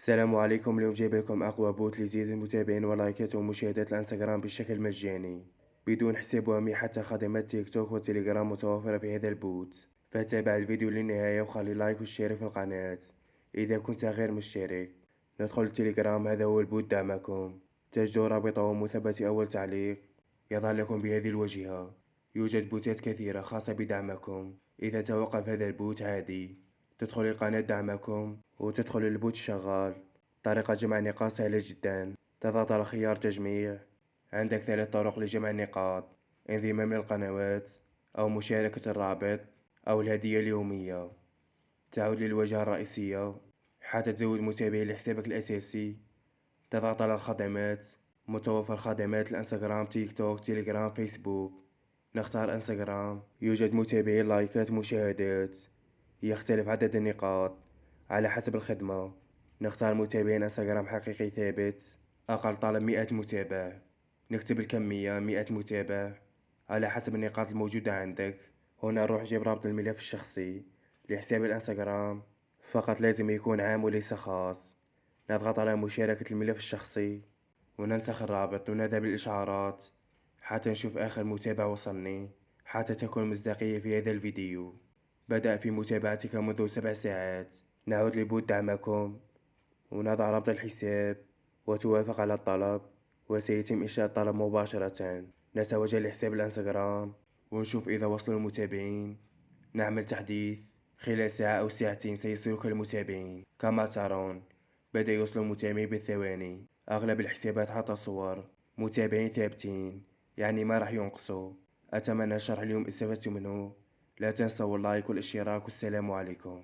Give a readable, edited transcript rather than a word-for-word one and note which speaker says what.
Speaker 1: السلام عليكم. اليوم جايب لكم أقوى بوت ليزيد المتابعين ولايكات ومشاهدات الانستغرام بشكل مجاني بدون حساب وهمي. حتى خدمات تيك توك وتليجرام متوفرة في هذا البوت، فتابع الفيديو للنهاية وخلي لايك واشترك في القناة إذا كنت غير مشترك. ندخل التليجرام، هذا هو البوت دعمكم. تجدوا رابطه مثبت في أول تعليق، يظهر لكم بهذه الواجهة. يوجد بوتات كثيرة خاصة بدعمكم. إذا توقف هذا البوت عادي، تدخل لقناة دعمكم وتدخل البوت شغال. طريقة جمع النقاط سهلة جدا. تضغط على خيار تجميع، عندك 3 طرق لجمع النقاط: انضمام للقنوات، أو مشاركة الرابط، أو الهدية اليومية. تعود للواجهة الرئيسية حتى تزود متابعين لحسابك الأساسي. تضغط على الخدمات، متوفر خدمات الانستغرام، تيك توك، تيليجرام، فيسبوك. نختار انستغرام، يوجد متابعين، لايكات، مشاهدات. يختلف عدد النقاط على حسب الخدمة. نختار متابعين انستغرام حقيقي ثابت، أقل طلب 100 متابع. نكتب الكمية 100 متابع على حسب النقاط الموجودة عندك. هنا نروح نجيب رابط الملف الشخصي لحساب الانستغرام، فقط لازم يكون عام وليس خاص. نضغط على مشاركة الملف الشخصي وننسخ الرابط ونذهب للإشعارات حتى نشوف آخر متابع وصلني، حتى تكون مصداقية في هذا الفيديو. بدأ في متابعتك منذ 7 ساعات. نعود لبوت دعمكم ونضع رابط الحساب وتوافق على الطلب، وسيتم إنشاء الطلب مباشرة. نتوجه لحساب الانستغرام ونشوف إذا وصلوا المتابعين. نعمل تحديث، خلال ساعة أو ساعتين سيصلك المتابعين. كما ترون بدأ يوصل المتابعين بالثواني. أغلب الحسابات حتى صور متابعين ثابتين، يعني ما راح ينقصوا. أتمنى الشرح اليوم استفدت منه. لا تنسوا اللايك والاشتراك، والسلام عليكم.